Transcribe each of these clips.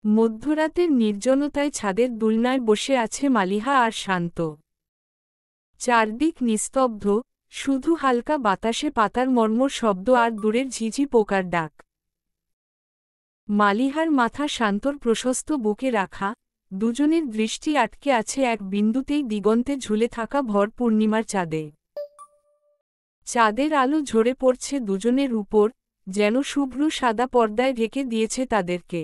মধ্যরাতের নির্জনতায় ছাদের দোলনায় বসে আছে মালিহা আর শান্ত। চারদিক নিস্তব্ধ, শুধু হালকা বাতাসে পাতার মর্মর শব্দ আর দূরের ঝিঝি পোকার ডাক। মালিহার মাথা শান্তর প্রশস্ত বুকে রাখা, দুজনের দৃষ্টি আটকে আছে এক বিন্দুতেই দিগন্তে ঝুলে থাকা ভর পূর্ণিমার চাঁদে। চাঁদের আলো ঝরে পড়ছে দুজনের উপর, যেন শুভ্র সাদা পর্দায় ঢেকে দিয়েছে তাদেরকে।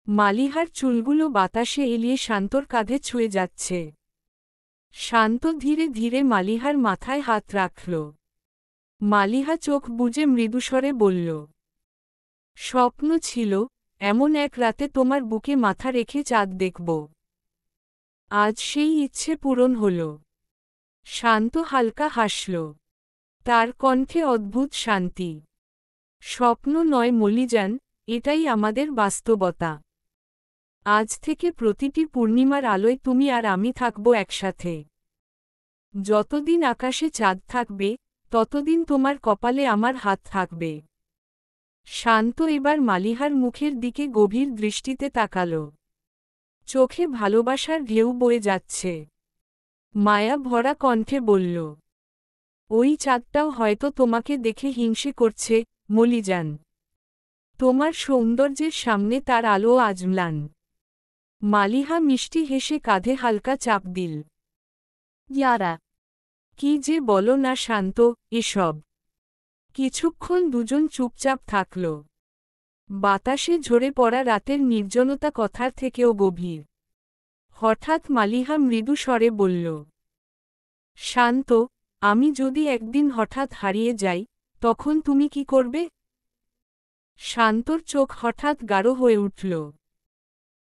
মালিহার চুলগুলো বাতাসে এলিয়ে শান্তর কাঁধে ছুঁয়ে যাচ্ছে। শান্ত ধীরে ধীরে মালিহার মাথায় হাত রাখল। মালিহা চোখ বুজে মৃদুস্বরে বলল, স্বপ্ন ছিল, এমন এক রাতে তোমার বুকে মাথা রেখে চাঁদ দেখব। আজ সেই ইচ্ছে পূরণ হল। শান্ত হালকা হাসল। তার কণ্ঠে অদ্ভুত শান্তি। স্বপ্ন নয় মলিজান, এটাই আমাদের বাস্তবতা। আজ থেকে প্রতিটি পূর্ণিমার আলোয় তুমি আর আমি থাকব একসাথে। যতদিন আকাশে চাঁদ থাকবে, ততদিন তোমার কপালে আমার হাত থাকবে। শান্ত এবার মালিহার মুখের দিকে গভীর দৃষ্টিতে তাকাল। চোখে ভালোবাসার ঢেউ বয়ে যাচ্ছে। মায়া ভরা কণ্ঠে বলল, ওই চাঁদটাও হয়তো তোমাকে দেখে হিংসে করছে, মলিজান। তোমার সৌন্দর্যের সামনে তার আলো আজ ম্লান। মালিহা মিষ্টি হেসে কাঁধে হালকা চাপ দিল। ইয়ারা, কি যে বলো না শান্ত এসব। কিছুক্ষণ দুজন চুপচাপ থাকল। বাতাসে ঝরে পড়া রাতের নির্জনতা কথার থেকেও গভীর। হঠাৎ মালিহা মৃদু স্বরে বলল, শান্ত, আমি যদি একদিন হঠাৎ হারিয়ে যাই, তখন তুমি কি করবে? শান্তর চোখ হঠাৎ গাঢ় হয়ে উঠল।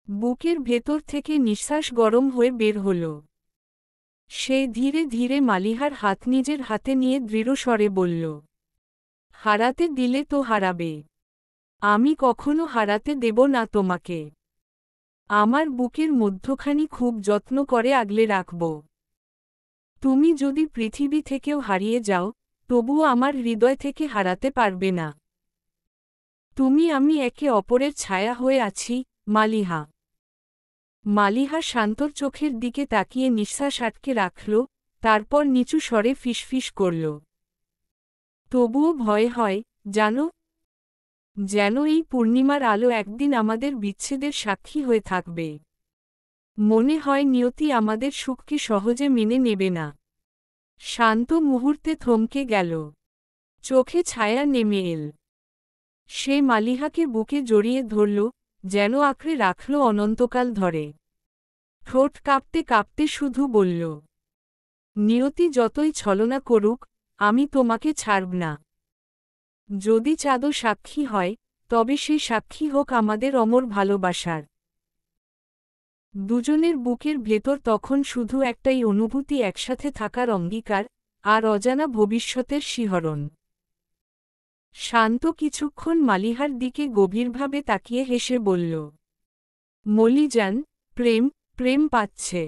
বুকের ভেতর থেকে নিঃশ্বাস গরম হয়ে বের হল। সে ধীরে ধীরে মালিহার হাত নিজের হাতে নিয়ে দৃঢ় স্বরে বলল, হারাতে দিলে তো হারাবে। আমি কখনো হারাতে দেব না তোমাকে। আমার বুকের মধ্যখানি খুব যত্ন করে আগলে রাখব। তুমি যদি পৃথিবী থেকেও হারিয়ে যাও, তবুও আমার হৃদয় থেকে হারাতে পারবে না। তুমি আমি একে অপরের ছায়া হয়ে আছি, মালিহা। মালিহা শান্তর চোখের দিকে তাকিয়ে নিঃশ্বাস আটকে রাখল, তারপর নিচু স্বরে ফিসফিস করল, তবুও ভয় হয়, জানো? যেন এই পূর্ণিমার আলো একদিন আমাদের বিচ্ছেদের সাক্ষী হয়ে থাকবে। মনে হয় নিয়তি আমাদের সুখকে সহজে মেনে নেবে না। শান্ত মুহূর্তে থমকে গেল। চোখে ছায়া নেমে এল। সে মালিহাকে বুকে জড়িয়ে ধরল, যেন আঁকড়ে রাখল অনন্তকাল ধরে। ঠোঁট কাঁপতে কাঁপতে শুধু বলল, নিয়তি যতই ছলনা করুক, আমি তোমাকে ছাড়ব না। যদি চাঁদও সাক্ষী হয়, তবে সে সাক্ষী হোক আমাদের অমর ভালোবাসার। দুজনের বুকের ভেতর তখন শুধু একটাই অনুভূতি, একসাথে থাকার অঙ্গীকার, আর অজানা ভবিষ্যতের শিহরণ। শান্ত কিছুক্ষণ মালিহার দিকে গভীরভাবে তাকিয়ে হেসে বলল, মলিজান, প্রেম, প্রেম পাচ্ছে।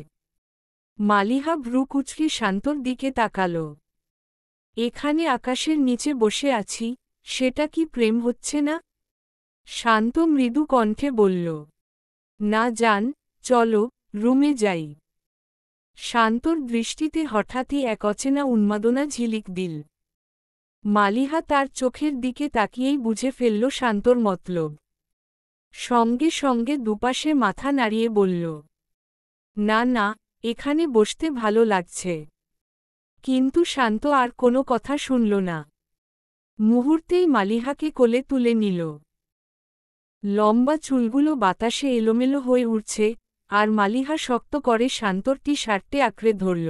মালিহা ভ্রু কুঁচকে শান্তর দিকে তাকাল। এখানে আকাশের নিচে বসে আছি, সেটা কি প্রেম হচ্ছে না? শান্ত মৃদু কণ্ঠে বলল, না জান, চলো, রুমে যাই। শান্তর দৃষ্টিতে হঠাৎই এক অচেনা উন্মাদনা ঝিলিক দিল। মালিহা তার চোখের দিকে তাকিয়েই বুঝে ফেলল শান্তর মতলব। সঙ্গে সঙ্গে দুপাশে মাথা নাড়িয়ে বলল, না না, এখানে বসতে ভালো লাগছে। কিন্তু শান্ত আর কোনো কথা শুনল না। মুহূর্তেই মালিহাকে কোলে তুলে নিল। লম্বা চুলগুলো বাতাসে এলোমেলো হয়ে উঠছে, আর মালিহা শক্ত করে শান্তর টি-শার্টে আঁকড়ে ধরল।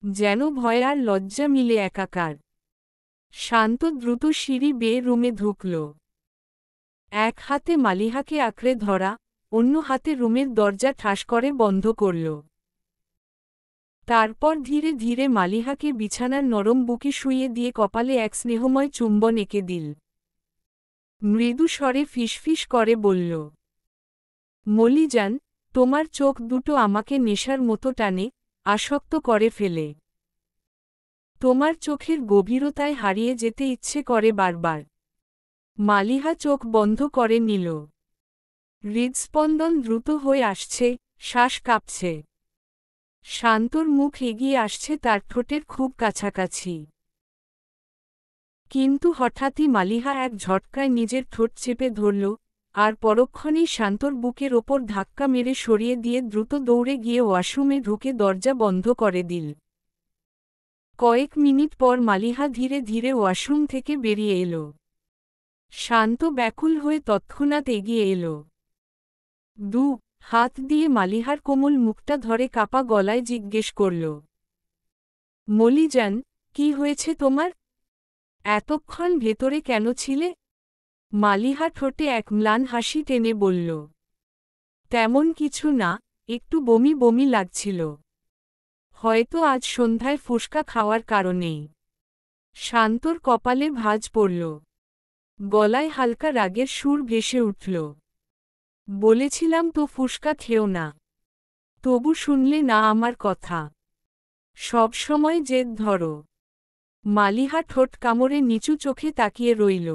যেন ভয় আর লজ্জা মিলে একাকার। শান্ত দ্রুত সিঁড়ি বেয়ে রুমে ঢুকল। এক হাতে মালিহাকে আঁকড়ে ধরা, অন্য হাতে রুমের দরজা ঠাস করে বন্ধ করল। তারপর ধীরে ধীরে মালিহাকে বিছানার নরম বুকে শুইয়ে দিয়ে কপালে এক স্নেহময় চুম্বন এঁকে দিল। মৃদু স্বরে ফিসফিস করে বলল, মলিজান, তোমার চোখ দুটো আমাকে নেশার মতো টানে, আসক্ত করে ফেলে। তোমার চোখের গভীরতায় হারিয়ে যেতে ইচ্ছে করে বারবার। মালিহা চোখ বন্ধ করে নিল। হৃদস্পন্দন দ্রুত হয়ে আসছে, শ্বাস কাঁপছে। শান্তর মুখ এগিয়ে আসছে তার ঠোঁটের খুব কাছাকাছি। কিন্তু হঠাৎই মালিহা এক ঝটকায় নিজের ঠোঁট চেপে ধরল, আর পরক্ষণেই শান্তর বুকের ওপর ধাক্কা মেরে সরিয়ে দিয়ে দ্রুত দৌড়ে গিয়ে ওয়াশরুমে ঢুকে দরজা বন্ধ করে দিল। কয়েক মিনিট পর মালিহা ধীরে ধীরে ওয়াশরুম থেকে বেরিয়ে এলো। শান্ত ব্যাকুল হয়ে তৎক্ষণাৎ এগিয়ে এলো। হাত দিয়ে মালিহার কোমল মুখটা ধরে কাপা গলায় জিজ্ঞেস করল, মলিজান, কি হয়েছে তোমার? এতক্ষণ ভেতরে কেন ছিলে? মালিহা ঠোঁটে এক ম্লান হাসি টেনে বলল, তেমন কিছু না, একটু বমি বমি লাগছিল। হয়তো আজ সন্ধ্যায় ফুসকা খাওয়ার কারণেই। শান্তর কপালে ভাঁজ পড়ল। গলায় হালকা রাগের সুর ভেসে উঠল। বলেছিলাম তো ফুসকা খেও না। তবু শুনলে না আমার কথা। সব সময় জেদ ধরো। মালিহা ঠোঁট কামড়ে নিচু চোখে তাকিয়ে রইল।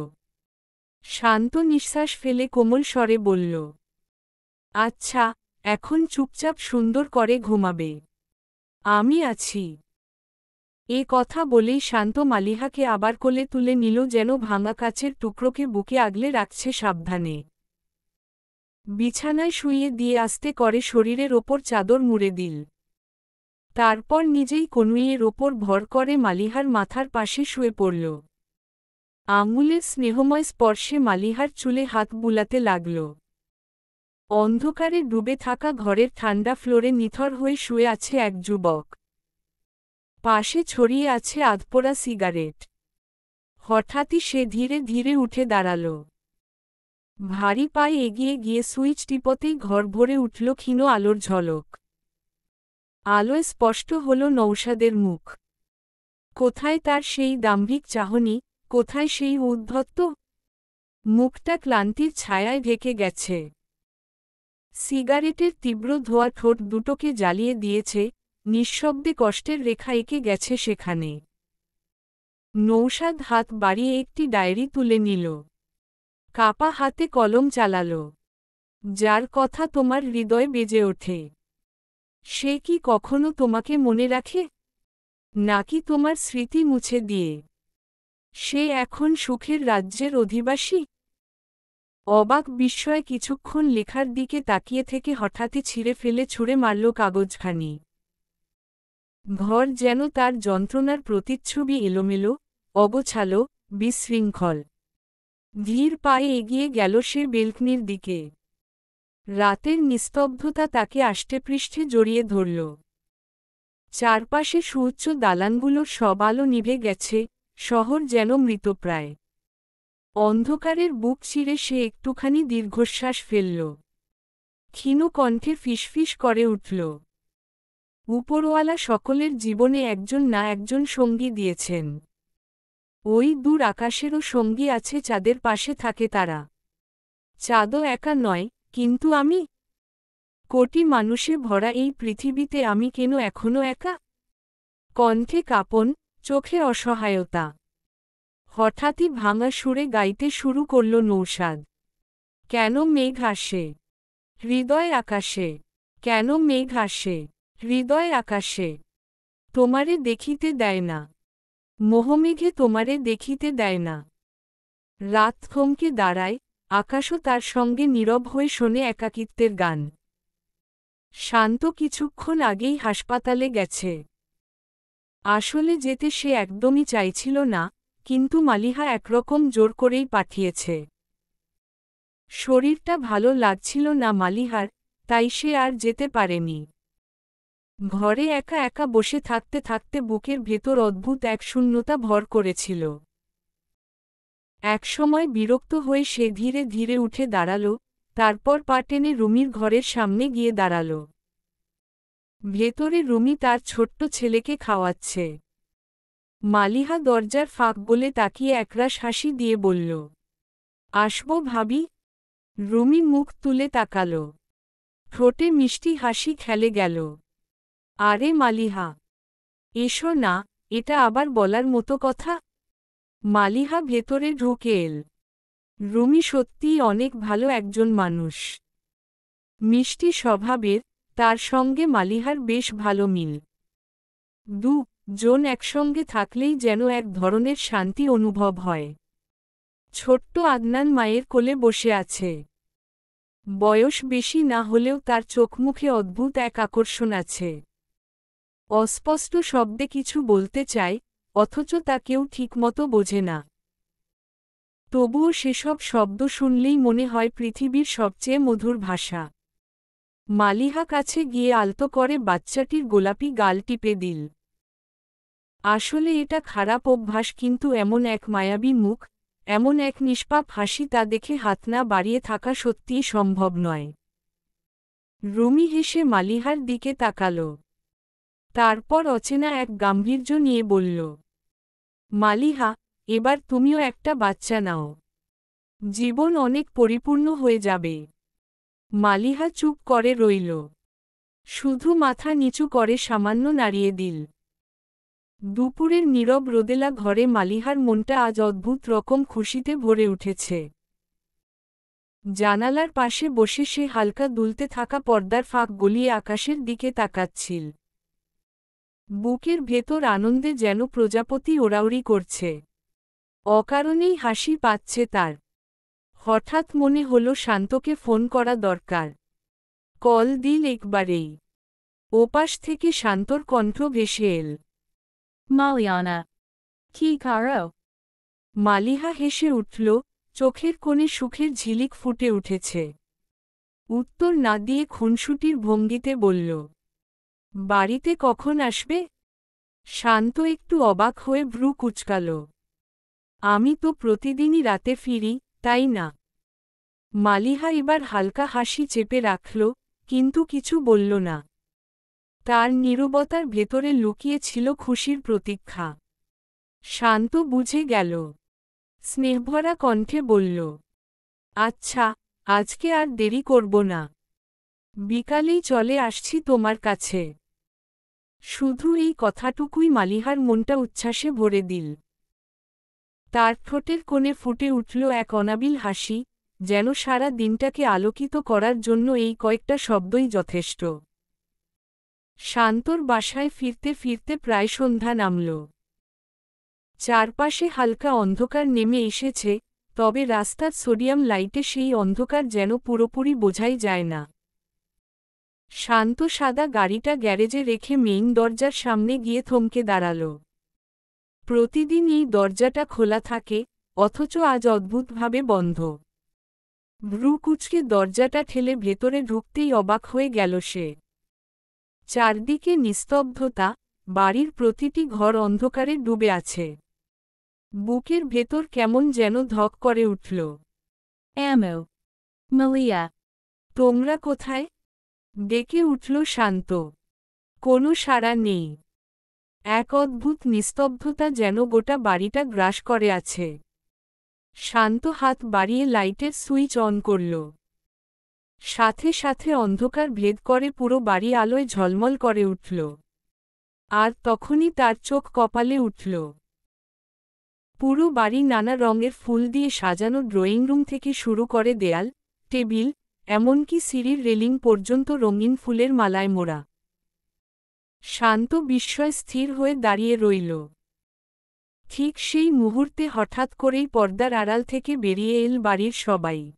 শান্ত নিঃশ্বাস ফেলে কোমল স্বরে বলল, আচ্ছা, এখন চুপচাপ সুন্দর করে ঘুমাবে। আমি আছি। এ কথা বলেই শান্ত মালিহাকে আবার কোলে তুলে নিল, যেন ভাঙা কাচের টুকরোকে বুকে আগলে রাখছে সাবধানে। বিছানায় শুইয়ে দিয়ে আস্তে করে শরীরের ওপর চাদর মুড়ে দিল। তারপর নিজেই কনুইয়ের ওপর ভর করে মালিহার মাথার পাশে শুয়ে পড়ল। আঙুলের স্নেহময় স্পর্শে মালিহার চুলে হাত বুলাতে লাগল। অন্ধকারে ডুবে থাকা ঘরের ঠান্ডা ফ্লোরে নিথর হয়ে শুয়ে আছে এক যুবক। পাশে ছড়িয়ে আছে আধপোড়া সিগারেট। হঠাৎই সে ধীরে ধীরে উঠে দাঁড়াল। ভারী পায়ে এগিয়ে গিয়ে সুইচ টিপতেই ঘর ভরে উঠল ক্ষীণ আলোর ঝলক। আলোয় স্পষ্ট হল নৌশাদের মুখ। কোথায় তার সেই দাম্ভিক চাহনি, কোথায় সেই উদ্ধত্ত? মুখটা ক্লান্তির ছায়ায় ঢেকে গেছে। সিগারেটের তীব্র ধোঁয়া ঠোঁট দুটোকে জ্বালিয়ে দিয়েছে, নিঃশব্দে কষ্টের রেখা এঁকে গেছে সেখানে। নৌশাদ হাত বাড়িয়ে একটি ডায়েরি তুলে নিল। কাপা হাতে কলম চালাল। যার কথা তোমার হৃদয় বেজে ওঠে, সে কি কখনো তোমাকে মনে রাখে? নাকি তোমার স্মৃতি মুছে দিয়ে সে এখন সুখের রাজ্যের অধিবাসী? অবাক বিস্ময়ে কিছুক্ষণ লেখার দিকে তাকিয়ে থেকে হঠাৎই ছিঁড়ে ফেলে ছুঁড়ে মারল কাগজখানি। ঘর যেন তার যন্ত্রণার প্রতিচ্ছবি, এলোমেলো, অগোছালো, বিশৃঙ্খল। ধীর পায়ে এগিয়ে গেল সে বেলকনির দিকে। রাতের নিস্তব্ধতা তাকে আষ্টেপৃষ্ঠে জড়িয়ে ধরল। চারপাশে সুউচ্চ দালানগুলোর সব আলো নিভে গেছে, শহর যেন মৃতপ্রায়। অন্ধকারের বুক চিরে সে একটুখানি দীর্ঘশ্বাস ফেলল। ক্ষীণ কণ্ঠে ফিসফিস করে উঠল, উপরওয়ালা সকলের জীবনে একজন না একজন সঙ্গী দিয়েছেন। ওই দূর আকাশেরও সঙ্গী আছে, চাঁদের পাশে থাকে তারা। চাঁদও একা নয়, কিন্তু আমি? কোটি মানুষে ভরা এই পৃথিবীতে আমি কেন এখনো একা? কণ্ঠে কাঁপন, চোখে অসহায়তা। হঠাৎই ভাঙা সুরে গাইতে শুরু করল নৌশাদ। কেন মেঘ আসে হৃদয় আকাশে? কেন মেঘ আসে হৃদয় আকাশে? তোমারে দেখিতে দেয় না, মোহমেঘে তোমারে দেখিতে দেয় না। রাত থমকে দাঁড়ায়, আকাশও তার সঙ্গে নীরব হয়ে শোনে একাকিত্বের গান। শান্ত কিছুক্ষণ আগেই হাসপাতালে গেছে। আসলে যেতে সে একদমই চাইছিল না, কিন্তু মালিহা একরকম জোর করেই পাঠিয়েছে। শরীরটা ভালো লাগছিল না মালিহার, তাই সে আর যেতে পারেনি। ঘরে একা একা বসে থাকতে থাকতে বুকের ভেতর অদ্ভুত এক শূন্যতা ভর করেছিল। একসময় বিরক্ত হয়ে সে ধীরে ধীরে উঠে দাঁড়াল, তারপর পা টেনে রুমির ঘরের সামনে গিয়ে দাঁড়াল। ভেতরে রুমি তার ছোট্ট ছেলেকে খাওয়াচ্ছে। মালিহা দরজার ফাঁক বলে তাকিয়ে একরাশ হাসি দিয়ে বলল, আসবো ভাবি? রুমি মুখ তুলে তাকাল। ঠোঁটে মিষ্টি হাসি খেলে গেল। আরে মালিহা, এসো না, এটা আবার বলার মতো কথা? মালিহা ভেতরে ঢুকে এল। রুমি সত্যিই অনেক ভালো একজন মানুষ। মিষ্টি স্বভাবের, তার সঙ্গে মালিহার বেশ ভালো মিল। জন একসঙ্গে থাকলেই যেন এক ধরনের শান্তি অনুভব হয়। ছোট্ট আদনান মায়ের কোলে বসে আছে। বয়স বেশি না হলেও তার চোখমুখে অদ্ভুত এক আকর্ষণ আছে। অস্পষ্ট শব্দে কিছু বলতে চায়, অথচ তা কেউ ঠিকমতো বোঝে না। তবুও সেসব শব্দ শুনলেই মনে হয় পৃথিবীর সবচেয়ে মধুর ভাষা। মালিহা কাছে গিয়ে আলতো করে বাচ্চাটির গোলাপি গাল টিপে দিল। আসলে এটা খারাপ অভ্যাস, কিন্তু এমন এক মায়াবী মুখ, এমন এক নিষ্পাপ হাসি, তা দেখে হাত না বাড়িয়ে থাকা সত্যিই সম্ভব নয়। রুমি হেসে মালিহার দিকে তাকাল। তারপর অচেনা এক গাম্ভীর্য নিয়ে বলল, মালিহা, এবার তুমিও একটা বাচ্চা নাও। জীবন অনেক পরিপূর্ণ হয়ে যাবে। মালিহা চুপ করে রইল। শুধু মাথা নিচু করে সামান্য নাড়িয়ে দিল। দুপুরের নীরব রোদেলা ঘরে মালিহার মনটা আজ অদ্ভুত রকম খুশিতে ভরে উঠেছে। জানালার পাশে বসে সে হালকা দুলতে থাকা পর্দার ফাঁক গলিয়ে আকাশের দিকে তাকাচ্ছিল। বুকের ভেতর আনন্দে যেন প্রজাপতি ওড়াউড়ি করছে। অকারণেই হাসি পাচ্ছে তার। হঠাৎ মনে হলো শান্তকে ফোন করা দরকার। কল দিল একবারেই। ওপাশ থেকে শান্তর কণ্ঠ ভেসে এল, Maliana. Ki karo? মালিহা হেসে উঠল, চোখের কোণে সুখের ঝিলিক ফুটে উঠেছে। উত্তর না দিয়ে খুনসুটির ভঙ্গিতে বলল, বাড়িতে কখন আসবে? শান্ত একটু অবাক হয়ে ভ্রু কুঁচকাল। আমি তো প্রতিদিনই রাতে ফিরি, তাই না? মালিহা এবার হালকা হাসি চেপে রাখল, কিন্তু কিছু বলল না। তার নীরবতার ভেতরে লুকিয়ে ছিল খুশির প্রতীক্ষা। শান্ত বুঝে গেল। স্নেহভরা কণ্ঠে বলল, আচ্ছা, আজকে আর দেরি করব না। বিকালেই চলে আসছি তোমার কাছে। শুধু এই কথাটুকুই মালিহার মনটা উচ্ছ্বাসে ভরে দিল। তার ঠোঁটের কোণে ফুটে উঠল এক অনাবিল হাসি, যেন সারা দিনটাকে আলোকিত করার জন্য এই কয়েকটা শব্দই যথেষ্ট। শান্তর বাসায় ফিরতে ফিরতে প্রায় সন্ধ্যা নামল। চারপাশে হালকা অন্ধকার নেমে এসেছে, তবে রাস্তার সোডিয়াম লাইটে সেই অন্ধকার যেন পুরোপুরি বোঝাই যায় না। শান্ত সাদা গাড়িটা গ্যারেজে রেখে মেইন দরজার সামনে গিয়ে থমকে দাঁড়াল। প্রতিদিন এই দরজাটা খোলা থাকে, অথচ আজ অদ্ভুতভাবে বন্ধ। ভ্রু কুঁচকে দরজাটা ঠেলে ভেতরে ঢুকতেই অবাক হয়ে গেল সে। চারদিকে নিস্তব্ধতা, বাড়ির প্রতিটি ঘর অন্ধকারে ডুবে আছে। বুকের ভেতর কেমন যেন ধক করে উঠল। Amo. Malia. তোমরা কোথায়? ডেকে উঠল শান্ত। কোনো সাড়া নেই। এক অদ্ভুত নিস্তব্ধতা যেন গোটা বাড়িটা গ্রাস করে আছে। শান্ত হাত বাড়িয়ে লাইটের সুইচ অন করল। সাথে সাথে অন্ধকার ভেদ করে পুরো বাড়ি আলোয় ঝলমল করে উঠল। আর তখনই তার চোখ কপালে উঠল। পুরো বাড়ি নানা রঙের ফুল দিয়ে সাজানো, ড্রয়িং রুম থেকে শুরু করে দেয়াল, টেবিল, এমনকি সিঁড়ির রেলিং পর্যন্ত রঙিন ফুলের মালায় মোড়া। শান্ত বিস্ময় স্থির হয়ে দাঁড়িয়ে রইল। ঠিক সেই মুহূর্তে হঠাৎ করেই পর্দার আড়াল থেকে বেরিয়ে এল বাড়ির সবাই।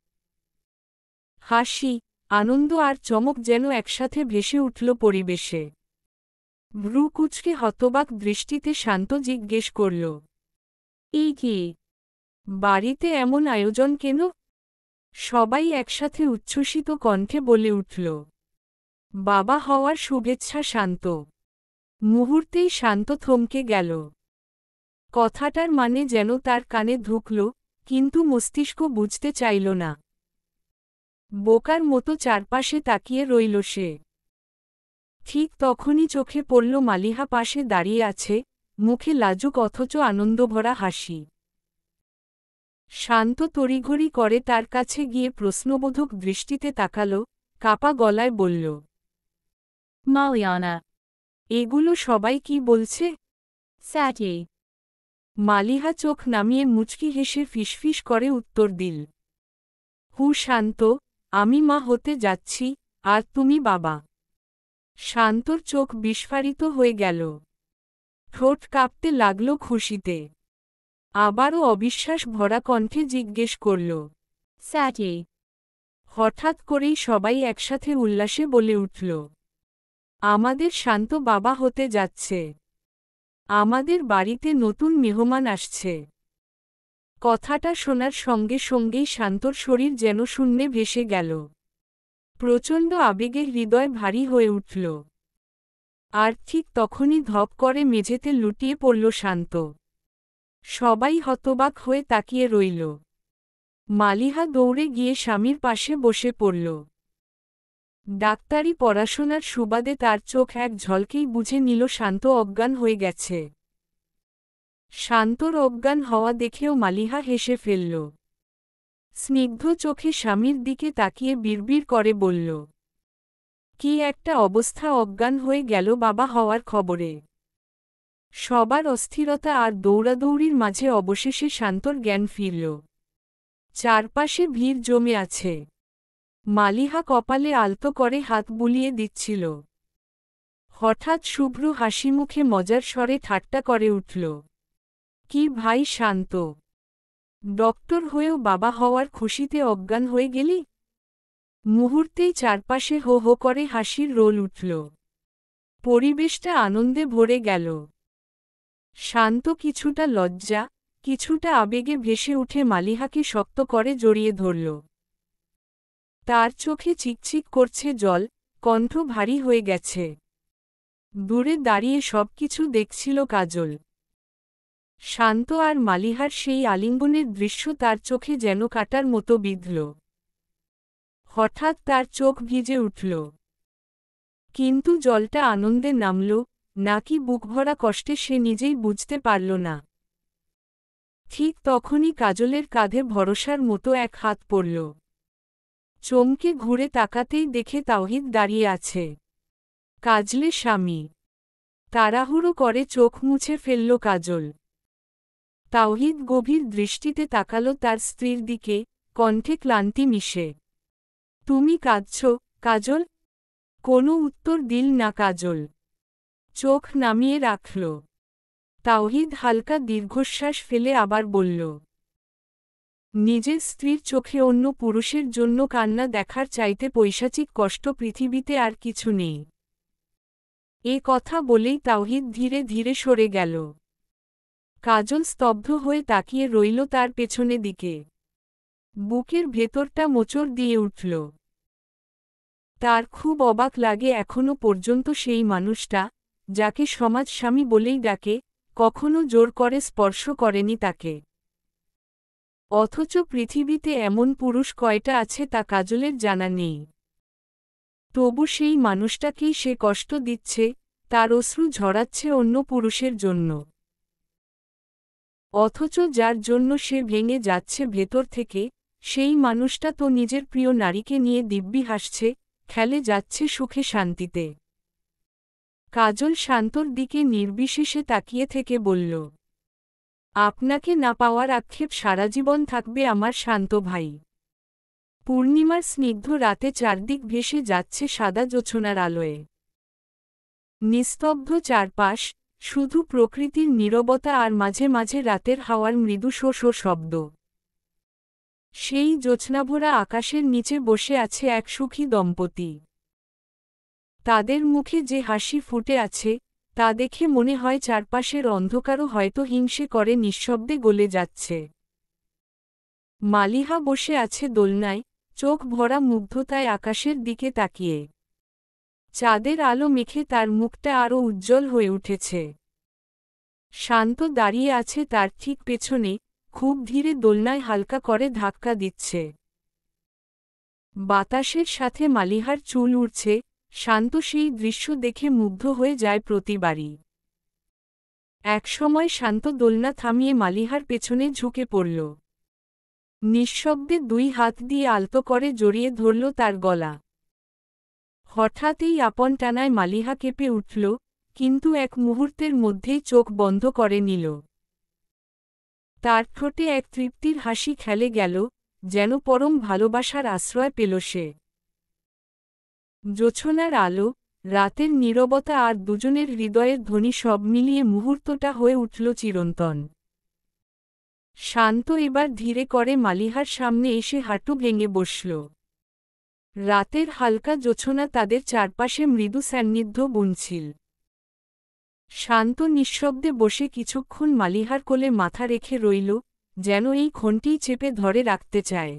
হাসি, আনন্দ আর চমক যেন একসাথে ভেসে উঠল পরিবেশে। ভ্রু কুঁচকে হতবাক দৃষ্টিতে শান্ত জিজ্ঞেস করল, এই কি? বাড়িতে এমন আয়োজন কেন? সবাই একসাথে উচ্ছ্বসিত কণ্ঠে বলে উঠল, বাবা হওয়ার শুভেচ্ছা। শান্ত মুহূর্তেই শান্ত থমকে গেল। কথাটার মানে যেন তার কানে ঢুকল, কিন্তু মস্তিষ্ক বুঝতে চাইল না। বোকার মতো চারপাশে তাকিয়ে রইল সে। ঠিক তখনই চোখে পড়ল মালিহা পাশে দাঁড়িয়ে আছে, মুখে লাজুক অথচ আনন্দভরা হাসি। শান্ত তড়িঘড়ি করে তার কাছে গিয়ে প্রশ্নবোধক দৃষ্টিতে তাকাল, কাপা গলায় বলল, Maliana. এগুলো সবাই কি বলছে? Sati. মালিহা চোখ নামিয়ে মুচকি হেসে ফিসফিস করে উত্তর দিল, হু শান্ত, আমি মা হতে যাচ্ছি, আর তুমি বাবা। শান্তর চোখ বিস্ফারিত হয়ে গেল। ঠোঁট কাঁপতে লাগল খুশিতে। আবারও অবিশ্বাস ভরা কণ্ঠে জিজ্ঞেস করল। Sati. হঠাৎ করেই সবাই একসাথে উল্লাসে বলে উঠল। আমাদের শান্ত বাবা হতে যাচ্ছে। আমাদের বাড়িতে নতুন মেহমান আসছে। কথাটা শোনার সঙ্গে সঙ্গেই শান্তর শরীর যেন শূন্যে ভেসে গেল। প্রচণ্ড আবেগে হৃদয় ভারী হয়ে উঠল। আর ঠিক তখনই ধপ করে মেঝেতে লুটিয়ে পড়ল শান্ত। সবাই হতবাক হয়ে তাকিয়ে রইল। মালিহা দৌড়ে গিয়ে স্বামীর পাশে বসে পড়ল। ডাক্তারি পড়াশোনার সুবাদে তার চোখ এক ঝলকেই বুঝে নিল শান্ত অজ্ঞান হয়ে গেছে। শান্তর অজ্ঞান হওয়া দেখেও মালিহা হেসে ফেলল। স্নিগ্ধ চোখে স্বামীর দিকে তাকিয়ে বিড়বিড় করে বলল, কি একটা অবস্থা, অজ্ঞান হয়ে গেল বাবা হওয়ার খবরে। সবার অস্থিরতা আর দৌড়াদৌড়ির মাঝে অবশেষে শান্তর জ্ঞান ফিরল। চারপাশে ভিড় জমে আছে। মালিহা কপালে আলতো করে হাত বুলিয়ে দিচ্ছিল। হঠাৎ শুভ্র হাসিমুখে মজার স্বরে ঠাট্টা করে উঠল। কি ভাই শান্ত, ডক্টর হয়েও বাবা হওয়ার খুশিতে অজ্ঞান হয়ে গেলি? মুহূর্তেই চারপাশে হো হো করে হাসির রোল উঠল। পরিবেশটা আনন্দে ভরে গেল। শান্ত কিছুটা লজ্জা, কিছুটা আবেগে ভেসে উঠে মালিহাকে শক্ত করে জড়িয়ে ধরল। তার চোখে চিকচিক করছে জল, কণ্ঠ ভারী হয়ে গেছে। দূরে দাঁড়িয়ে সবকিছু দেখছিল কাজল। শান্ত আর মালিহার সেই আলিঙ্গনের দৃশ্য তার চোখে যেন কাটার মতো বিঁধল। হঠাৎ তার চোখ ভিজে উঠল। কিন্তু জলটা আনন্দে নামল নাকি বুকভরা কষ্টে সে নিজেই বুঝতে পারল না। ঠিক তখনই কাজলের কাঁধে ভরসার মতো এক হাত পড়ল। চমকে ঘুরে তাকাতেই দেখে তাওহিদ দাঁড়িয়ে আছে। কাজলের স্বামী। তাড়াহুড়ো করে চোখ মুছে ফেলল কাজল। তাওহিদ গভীর দৃষ্টিতে তাকাল তার স্ত্রীর দিকে, কণ্ঠে ক্লান্তি মিশে। তুমি কাঁদছ, কাজল? কোনো উত্তর দিল না কাজল। চোখ নামিয়ে রাখল। তাওহিদ হালকা দীর্ঘশ্বাস ফেলে আবার বলল, নিজের স্ত্রীর চোখে অন্য পুরুষের জন্য কান্না দেখার চাইতে পৈশাচিক কষ্ট পৃথিবীতে আর কিছু নেই। এ কথা বলেই তাওহিদ ধীরে ধীরে সরে গেল। কাজল স্তব্ধ হয়ে তাকিয়ে রইল তার পেছনে দিকে। বুকের ভেতরটা মোচড় দিয়ে উঠল। তার খুব অবাক লাগে এখনো পর্যন্ত সেই মানুষটা, যাকে সমাজ স্বামী বলেই ডাকে, কখনো জোর করে স্পর্শ করেনি তাকে। অথচ পৃথিবীতে এমন পুরুষ কয়টা আছে তা কাজলের জানা নেই। তবু সেই মানুষটাকেই সে কষ্ট দিচ্ছে, তার অশ্রু ঝরাচ্ছে অন্য পুরুষের জন্য। অথচ যার জন্য সে ভেঙে যাচ্ছে ভেতর থেকে, সেই মানুষটা তো নিজের প্রিয় নারীকে নিয়ে দিব্যি হাসছে, খেলে যাচ্ছে সুখে শান্তিতে। কাজল শান্তর দিকে নির্বিশেষে তাকিয়ে থেকে বলল, আপনাকে না পাওয়ার আক্ষেপ সারাজীবন থাকবে আমার শান্ত ভাই। পূর্ণিমার স্নিগ্ধ রাতে চারদিক ভেসে যাচ্ছে সাদা জোছনার আলোয়। নিস্তব্ধ চারপাশ, শুধু প্রকৃতির নীরবতা আর মাঝে মাঝে রাতের হাওয়ার মৃদু শো শো শব্দ। সেই জ্যোৎস্নাভরা আকাশের নিচে বসে আছে এক সুখী দম্পতি। তাদের মুখে যে হাসি ফুটে আছে, তা দেখে মনে হয় চারপাশের অন্ধকারও হয়তো হিংসে করে নিঃশব্দে গলে যাচ্ছে। মালিহা বসে আছে দোলনায়, চোখ ভরা মুগ্ধতায় আকাশের দিকে তাকিয়ে। চাঁদের আলো মেখে তার মুখটা আরও উজ্জ্বল হয়ে উঠেছে। শান্ত দাঁড়িয়ে আছে তার ঠিক পেছনে, খুব ধীরে দোলনায় হালকা করে ধাক্কা দিচ্ছে। বাতাসের সাথে মালিহার চুল উড়ছে, শান্ত সেই দৃশ্য দেখে মুগ্ধ হয়ে যায় প্রতিবারই। একসময় শান্ত দোলনা থামিয়ে মালিহার পেছনে ঝুঁকে পড়ল। নিঃশব্দে দুই হাত দিয়ে আলতো করে জড়িয়ে ধরল তার গলা। হঠাৎই আপন টানায় মালিহা কেঁপে উঠল, কিন্তু এক মুহূর্তের মধ্যেই চোখ বন্ধ করে নিল। তার ঠোঁটে এক তৃপ্তির হাসি খেলে গেল, যেন পরম ভালোবাসার আশ্রয় পেল সে। জোছনার আলো, রাতের নীরবতা আর দুজনের হৃদয়ের ধ্বনি সব মিলিয়ে মুহূর্তটা হয়ে উঠল চিরন্তন। শান্ত এবার ধীরে করে মালিহার সামনে এসে হাঁটু ভেঙে বসল। রাতের হালকা জোছনা তাদের চারপাশে মৃদু সান্নিধ্য বুনছিল। শান্ত নিঃশব্দে বসে কিছুক্ষণ মালিহার কোলে মাথা রেখে রইল, যেন এই ক্ষণটিই চেপে ধরে রাখতে চায়।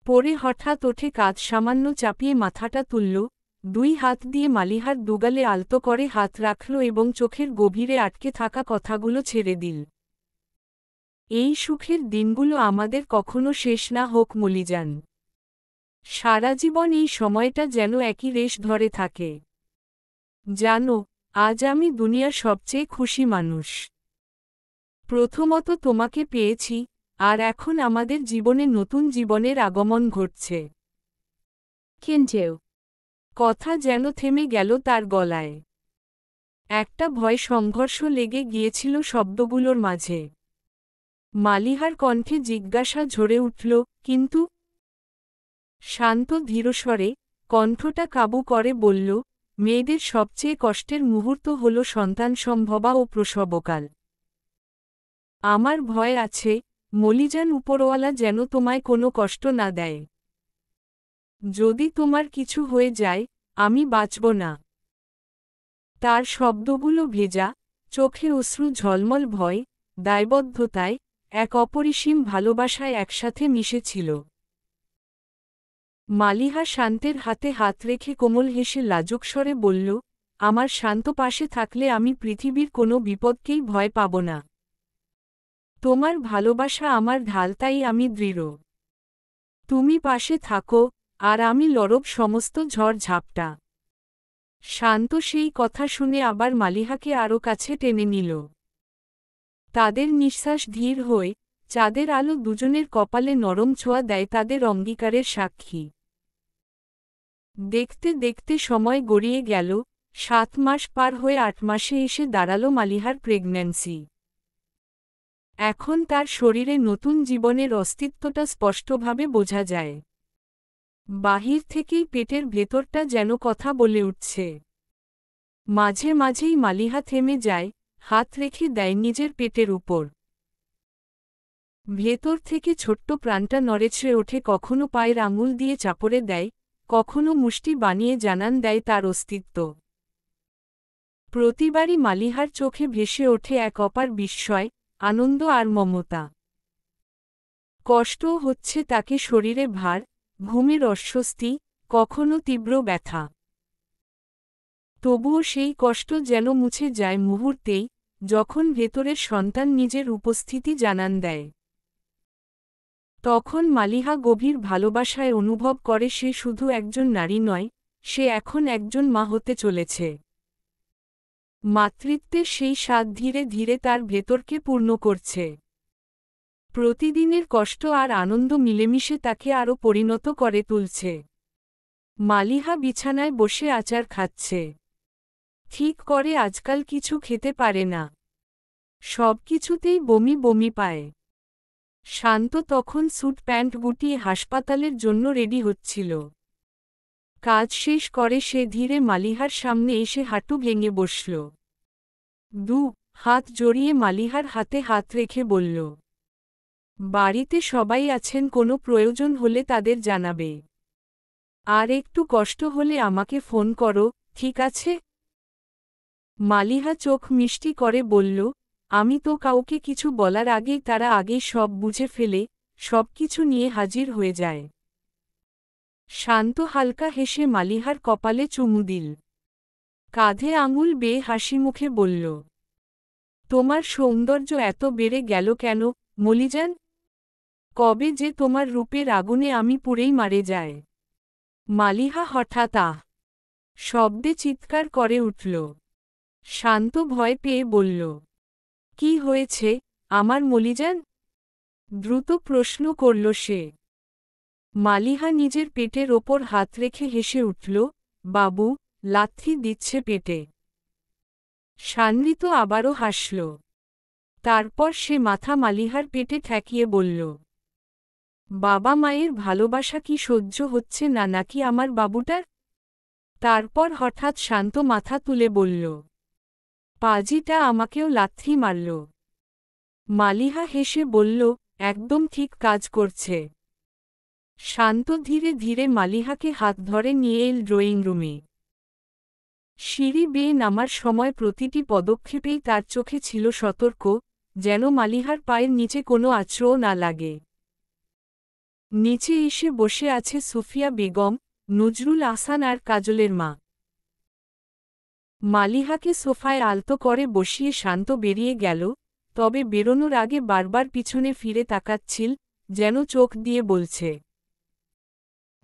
পরে হঠাৎ ওঠে কাঁধ সামান্য চাপিয়ে মাথাটা তুলল, দুই হাত দিয়ে মালিহার দুগালে আলতো করে হাত রাখল এবং চোখের গভীরে আটকে থাকা কথাগুলো ছেড়ে দিল। এই সুখের দিনগুলো আমাদের কখনো শেষ না হোক মলিজান। সারা জীবন এই সময়টা যেন একই রেশ ধরে থাকে। জানো, আজ আমি দুনিয়ার সবচেয়ে খুশি মানুষ। প্রথমত তোমাকে পেয়েছি, আর এখন আমাদের জীবনে নতুন জীবনের আগমন ঘটছে। কিন্তু কথা যেন থেমে গেল তার গলায়। একটা ভয় সংঘর্ষ লেগে গিয়েছিল শব্দগুলোর মাঝে। মালিহার কণ্ঠে জিজ্ঞাসা ঝরে উঠল, কিন্তু? শান্ত ধীরস্বরে, কণ্ঠটা কাবু করে বলল, মেয়েদের সবচেয়ে কষ্টের মুহূর্ত হল সন্তানসম্ভবা ও প্রসবকাল। আমার ভয় আছে, মলিজান উপরওয়ালা যেন তোমায় কোনো কষ্ট না দেয়। যদি তোমার কিছু হয়ে যায়, আমি বাঁচব না। তার শব্দগুলো ভেজা, চোখে অশ্রু ঝলমল ভয়, দায়বদ্ধতায়, এক অপরিসীম ভালোবাসায় একসাথে মিশেছিল। মালিহা শান্তের হাতে হাত রেখে কোমল হেসে লাজুক স্বরে বলল, আমার শান্ত পাশে থাকলে আমি পৃথিবীর কোনো বিপদকেই ভয় পাব না। তোমার ভালোবাসা আমার ঢাল, তাই আমি দৃঢ়। তুমি পাশে থাকো, আর আমি লড়ব সমস্ত ঝড় ঝাপটা। শান্ত সেই কথা শুনে আবার মালিহাকে আরও কাছে টেনে নিল। তাদের নিঃশ্বাস ধীর হয়ে, চাঁদের আলো দুজনের কপালে নরম ছোঁয়া দেয় তাদের অঙ্গীকারের সাক্ষী। দেখতে দেখতে সময় গড়িয়ে গেল, 7 মাস পার হয়ে 8 মাসে এসে দাঁড়ালো মালিহার প্রেগন্যান্সি। এখন তার শরীরে নতুন জীবনের অস্তিত্বটা স্পষ্টভাবে বোঝা যায়। বাহির থেকেই পেটের ভেতরটা যেন কথা বলে উঠছে। মাঝে মাঝেই মালিহা থেমে যায়, হাত রেখে দেয় নিজের পেটের উপর। ভেতর থেকে ছোট্ট প্রাণটা নড়েচড়ে ওঠে, কখনো পায়ের আঙুল দিয়ে চাপড়ে দেয়, কখনো মুষ্টি বানিয়ে জানান দেয় তার অস্তিত্ব। প্রতিবারই মালিহার চোখে ভেসে ওঠে এক অপার বিস্ময়, আনন্দ আর মমতা। কষ্টও হচ্ছে তাকে শরীরে ভার, ঘুমের অস্বস্তি, কখনো তীব্র ব্যথা। তবুও সেই কষ্ট যেন মুছে যায় মুহূর্তেই, যখন ভেতরের সন্তান নিজের উপস্থিতি জানান দেয়। তখন মালিহা গভীর ভালোবাসায় অনুভব করে সে শুধু একজন নারী নয়, সে এখন একজন মা হতে চলেছে। মাতৃত্বের সেই স্বাদ ধীরে ধীরে তার ভেতরকে পূর্ণ করছে। প্রতিদিনের কষ্ট আর আনন্দ মিলেমিশে তাকে আরও পরিণত করে তুলছে। মালিহা বিছানায় বসে আচার খাচ্ছে। ঠিক করে আজকাল কিছু খেতে পারে না। সব কিছুতেই বমি বমি পায়। শান্ত তখন স্যুট প্যান্ট গুটিয়ে হাসপাতালের জন্য রেডি হচ্ছিল। কাজ শেষ করে সে ধীরে মালিহার সামনে এসে হাঁটু ভেঙে বসল। হাত জড়িয়ে মালিহার হাতে হাত রেখে বলল, বাড়িতে সবাই আছেন, কোনো প্রয়োজন হলে তাদের জানাবে। আর একটু কষ্ট হলে আমাকে ফোন করো, ঠিক আছে? মালিহা চোখ মিষ্টি করে বলল, আমি তো কাউকে কিছু বলার আগেই তারা আগেই সব বুঝে ফেলে, সবকিছু নিয়ে হাজির হয়ে যায়। শান্ত হালকা হেসে মালিহার কপালে চুমু দিল। কাঁধে আঙুল বেয়ে হাসি মুখে বলল, তোমার সৌন্দর্য এত বেড়ে গেল কেন, মলিজান? কবে যে তোমার রূপের আগুনে আমি পুড়েই মারে যায়। মালিহা হঠাৎ শব্দে চিৎকার করে উঠল। শান্ত ভয় পেয়ে বলল, কি হয়েছে আমার মলিজান? দ্রুত প্রশ্ন করল সে। মালিহা নিজের পেটের ওপর হাত রেখে হেসে উঠল, বাবু, লাথি দিচ্ছে পেটে। শান্বিত আবারও হাসল। তারপর সে মাথা মালিহার পেটে ঠেকিয়ে বলল, বাবা মায়ের ভালোবাসা কি সহ্য হচ্ছে না নাকি আমার বাবুটার? তারপর হঠাৎ শান্ত মাথা তুলে বলল, পাজিটা আমাকেও লাথি মারল। মালিহা হেসে বলল, একদম ঠিক কাজ করছে। শান্ত ধীরে ধীরে মালিহাকে হাত ধরে নিয়ে এল ড্রয়িং রুমে। সিঁড়ি বেয়ে নামার সময় প্রতিটি পদক্ষেপেই তার চোখে ছিল সতর্ক, যেন মালিহার পায়ের নিচে কোনো আশ্রয় না লাগে। নিচে এসে বসে আছে সুফিয়া বেগম, নজরুল আহসান আর কাজলের মা। মালিহাকে সোফায় আলতো করে বসিয়ে শান্ত বেরিয়ে গেল, তবে বেরোনোর আগে বারবার পিছনে ফিরে তাকাচ্ছিল, যেন চোখ দিয়ে বলছে,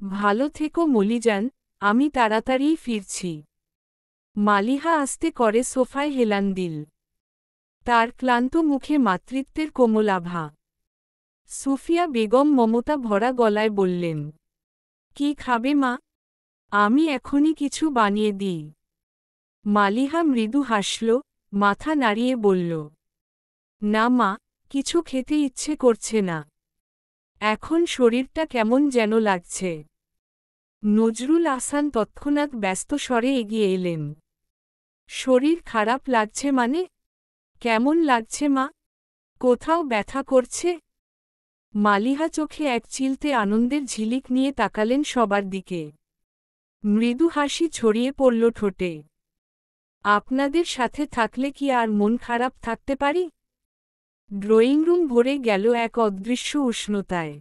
ভালো থেকো মলিজান, আমি তাড়াতাড়িই ফিরছি। মালিহা আস্তে করে সোফায় হেলান দিল। তার ক্লান্ত মুখে মাতৃত্বের কোমল আভা। সুফিয়া বেগম মমতা ভরা গলায় বললেন, কি খাবে মা? আমি এখনই কিছু বানিয়ে দিই। মালিহা মৃদু হাসল, মাথা নাড়িয়ে বলল, না মা, কিছু খেতে ইচ্ছে করছে না। এখন শরীরটা কেমন যেন লাগছে। নজরুল আহসান তৎক্ষণাৎ ব্যস্ত স্বরে এগিয়ে এলেন। শরীর খারাপ লাগছে মানে? কেমন লাগছে মা? কোথাও ব্যথা করছে? মালিহা চোখে এক চিলতে আনন্দের ঝিলিক নিয়ে তাকালেন সবার দিকে। মৃদু হাসি ছড়িয়ে পড়ল ঠোঁটে। আপনাদের সাথে থাকলে কি আর মন খারাপ থাকতে পারি? ড্রয়িং রুম ভরে গেল এক অদৃশ্য উষ্ণতায়।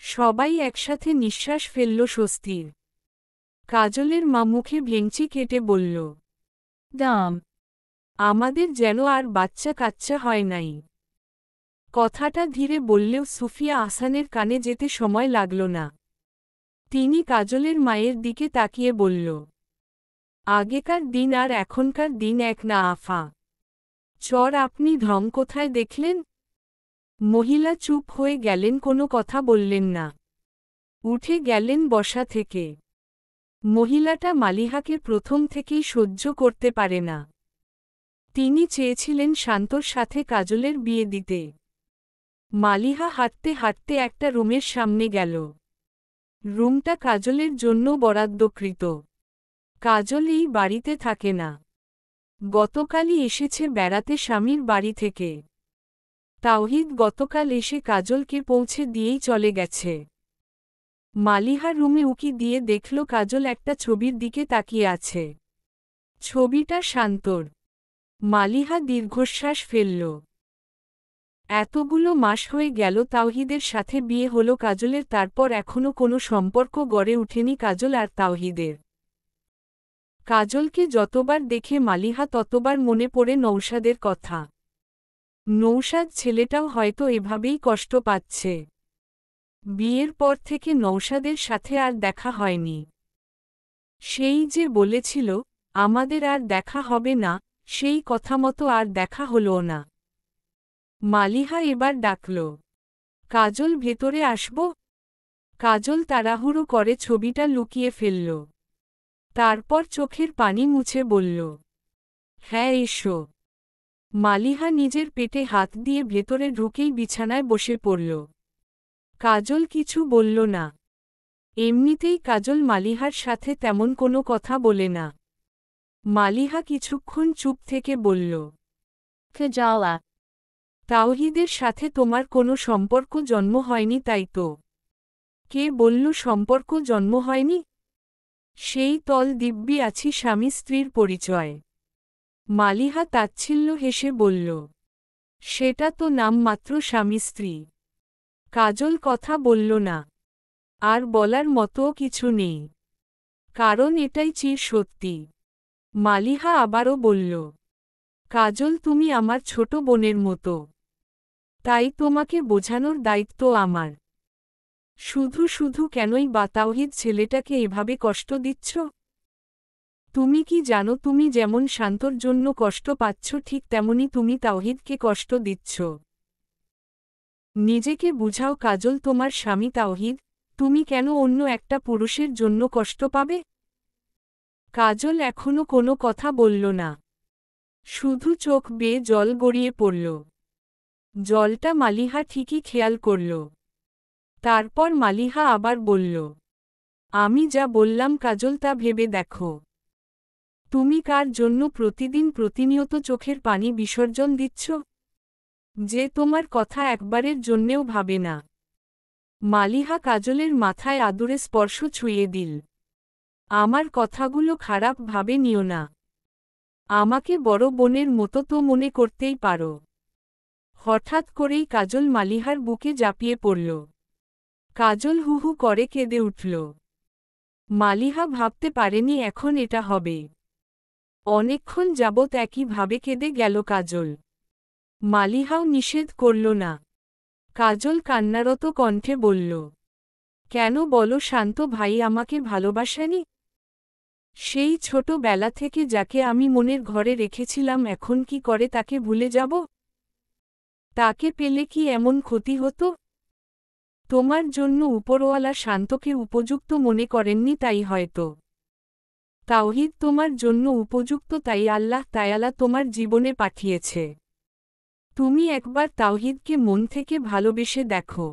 সবাই একসাথে নিঃশ্বাস ফেলল স্বস্তির। কাজলের মা মুখে ভেঙচি কেটে বলল, দাম আমাদের যেন আর বাচ্চা কাচ্চা হয় নাই। কথাটা ধীরে বললেও সুফিয়া আহসানের কানে যেতে সময় লাগল না। তিনি কাজলের মায়ের দিকে তাকিয়ে বলল, আগেকার দিন আর এখনকার দিন এক না আফা। চর আপনি ঢং কোথায় দেখলেন? মহিলা চুপ হয়ে গেলেন, কোনো কথা বললেন না। উঠে গেলেন বসা থেকে। মহিলাটা মালিহাকে প্রথম থেকেই সহ্য করতে পারে না। তিনি চেয়েছিলেন শান্তর সাথে কাজলের বিয়ে দিতে। মালিহা হাঁটতে হাঁটতে একটা রুমের সামনে গেল। রুমটা কাজলের জন্য বরাদ্দকৃত। কাজল এই বাড়িতে থাকে না। গতকালই এসেছে বেড়াতে স্বামীর বাড়ি থেকে। তাওহিদ গতকাল এসে কাজলকে পৌঁছে দিয়েই চলে গেছে। মালিহা রুমে উকি দিয়ে দেখল কাজল একটা ছবির দিকে তাকিয়ে আছে। ছবিটা শান্তর। মালিহা দীর্ঘশ্বাস ফেলল। এতগুলো মাস হয়ে গেল তাওহিদের সাথে বিয়ে হলো কাজলের, তারপর এখনো কোনো সম্পর্ক গড়ে ওঠেনি কাজল আর তাওহিদের। কাজলকে যতবার দেখে মালিহা ততবার মনে পড়ে নৌশাদের কথা। নৌশাদ ছেলেটাও হয়তো এভাবেই কষ্ট পাচ্ছে। বিয়ের পর থেকে নৌশাদের সাথে আর দেখা হয়নি। সেই যে বলেছিল, আমাদের আর দেখা হবে না, সেই কথা মতো আর দেখা হলো না। মালিহা এবার ডাকল, কাজল ভেতরে আসব? কাজল তাড়াহুড়ো করে ছবিটা লুকিয়ে ফেলল। তারপর চোখের পানি মুছে বলল, হ্যাঁ এসো। মালিহা নিজের পেটে হাত দিয়ে ভেতরে ঢুকেই বিছানায় বসে পড়ল। কাজল কিছু বলল না। এমনিতেই কাজল মালিহার সাথে তেমন কোনো কথা বলে না। মালিহা কিছুক্ষণ চুপ থেকে বলল, কাজলা, তাওহিদের সাথে তোমার কোনো সম্পর্ক জন্ম হয়নি তাই তো? কে বলল সম্পর্ক জন্ম হয়নি? সেই তল দিব্যি আছি স্বামী স্ত্রীর পরিচয়। মালিহা তাচ্ছিল্য হেসে বলল, সেটা তো নামমাত্র স্বামী স্ত্রী। কাজল কথা বলল না। আর বলার মতোও কিছু নেই। কারণ এটাই চির সত্যি। মালিহা আবারও বলল, কাজল তুমি আমার ছোট বোনের মতো। তাই তোমাকে বোঝানোর দায়িত্ব আমার। শুধু শুধু কেনই বা তাওহিদ ছেলেটাকে এভাবে কষ্ট দিচ্ছ? তুমি কি জানো তুমি যেমন শান্তর জন্য কষ্ট পাচ্ছ ঠিক তেমনি তুমি তাওহিদকে কষ্ট দিচ্ছ। নিজেকে বুঝাও কাজল, তোমার স্বামী তাওহিদ, তুমি কেন অন্য একটা পুরুষের জন্য কষ্ট পাবে? কাজল এখনো কোনো কথা বলল না। শুধু চোখ বেয়ে জল গড়িয়ে পড়ল। জলটা মালিহা ঠিকই খেয়াল করল। তারপর মালিহা আবার বলল, আমি যা বললাম কাজল তা ভেবে দেখো। তুমি কার জন্য প্রতিনিয়ত চোখের পানি বিসর্জন দিচ্ছ? যে তোমার কথা একবারের জন্যেও ভাবে না। মালিহা কাজলের মাথায় আদুরে স্পর্শ ছুঁয়ে দিল। আমার কথাগুলো খারাপ ভাবে নিও না। আমাকে বড় বোনের মতো তো মনে করতেই পারো। হঠাৎ করেই কাজল মালিহার বুকে ঝাঁপিয়ে পড়ল। কাজল হুহু করে কেঁদে উঠল। মালিহা ভাবতে পারেনি এখন এটা হবে। অনেকক্ষণ যাবৎ একইভাবে কেঁদে গেল কাজল। মালিহাও নিষেধ করল না। কাজল কান্নারত কণ্ঠে বলল, কেন বলো শান্ত ভাই আমাকে ভালোবাসেনি? সেই ছোটবেলা থেকে যাকে আমি মনের ঘরে রেখেছিলাম এখন কি করে তাকে ভুলে যাব? তাকে পেলে কি এমন ক্ষতি হতো? তোমার জন্য উপরওয়ালা শান্তকে উপযুক্ত মনে করেননি তাই হয়তো। তাওহীদ তোমার জন্য উপযুক্ত তাই আল্লাহ তায়ালা তোমার জীবনে পাঠিয়েছে। তুমি একবার তাওহীদকে মন থেকে ভালোবেসে দেখো।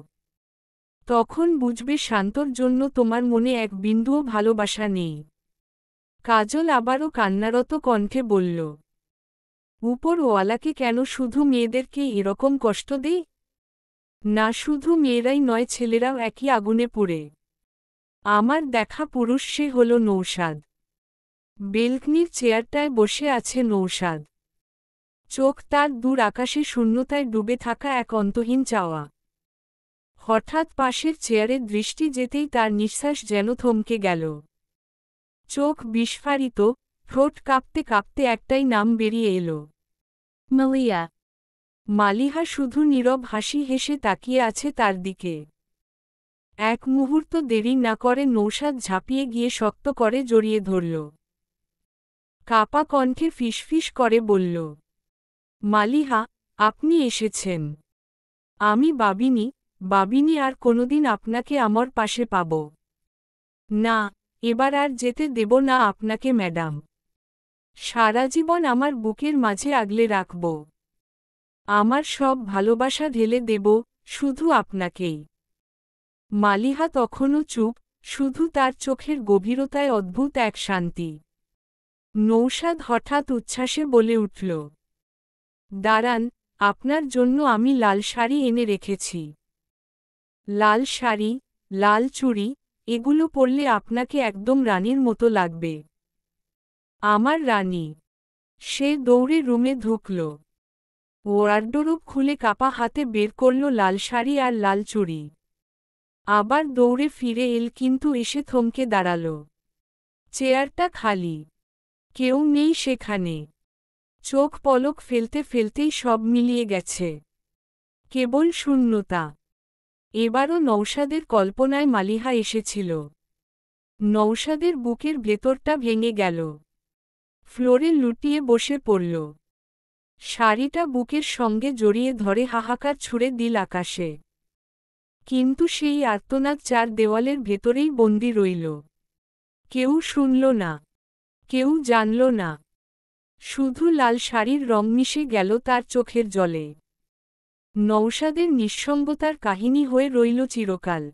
তখন বুঝবে শান্তর জন্য তোমার মনে এক বিন্দুও ভালোবাসা নেই। কাজল আবারও কান্নারত কণ্ঠে বলল, উপরওয়ালাকে কেন শুধু মেয়েদেরকে এরকম কষ্ট দেই? না শুধু মেয়েরাই নয় ছেলেরাও একই আগুনে পুড়ে। আমার দেখা পুরুষ সে হল নৌশাদ। বেলকনির চেয়ারটায় বসে আছে নৌশাদ। চোখ তার দূর আকাশে শূন্যতায় ডুবে থাকা এক অন্তহীন চাওয়া। হঠাৎ পাশের চেয়ারে দৃষ্টি যেতেই তার নিঃশ্বাস যেন থমকে গেল। চোখ বিস্ফারিত, ঠোঁট কাঁপতে কাঁপতে একটাই নাম বেরিয়ে এলো, Malia. মালিহা শুধু নীরব হাসি হেসে তাকিয়ে আছে তার দিকে। এক মুহূর্ত দেরি না করে নৌশাদ ঝাঁপিয়ে গিয়ে শক্ত করে জড়িয়ে ধরল। কাপা কণ্ঠে ফিসফিস করে বলল, মালিহা, আপনি এসেছেন। আমি ভাবিনি আর কোনোদিন আপনাকে আমার পাশে পাব। না, এবার আর যেতে দেব না আপনাকে ম্যাডাম। সারা জীবন আমার বুকের মাঝে আগলে রাখব। আমার সব ভালোবাসা ঢেলে দেব শুধু আপনাকেই। মালিহা তখনও চুপ, শুধু তার চোখের গভীরতায় অদ্ভুত এক শান্তি। নৌশাদ হঠাৎ উচ্ছ্বাসে বলে উঠল, দাঁড়ান, আপনার জন্য আমি লাল শাড়ি এনে রেখেছি। লাল শাড়ি, লাল চুড়ি, এগুলো পরলে আপনাকে একদম রানীর মতো লাগবে। আমার রানী। সে দৌড়ে রুমে ঢুকল। ওয়ারডোরব খুলে কাপা হাতে বের করল লাল শাড়ি আর লাল চুড়ি। আবার দৌড়ে ফিরে এল কিন্তু এসে থমকে দাঁড়াল। চেয়ারটা খালি। কেউ নেই সেখানে। চোখ পলক ফেলতে ফেলতেই সব মিলিয়ে গেছে। কেবল শূন্যতা। এবারও নৌশাদের কল্পনায় মালিহা এসেছিল। নৌশাদের বুকের ভেতরটা ভেঙে গেল। ফ্লোরে লুটিয়ে বসে পড়ল। শাড়িটা বুকের সঙ্গে জড়িয়ে ধরে হাহাকার ছুড়ে দিল আকাশে। কিন্তু সেই আর্তনাদ চার দেওয়ালের ভেতরেই বন্দি রইল। কেউ শুনল না, কেউ জানল না। শুধু লাল শাড়ির রং মিশে গেল তার চোখের জলে। নৌশাদের নিঃসঙ্গতার কাহিনী হয়ে রইল চিরকাল।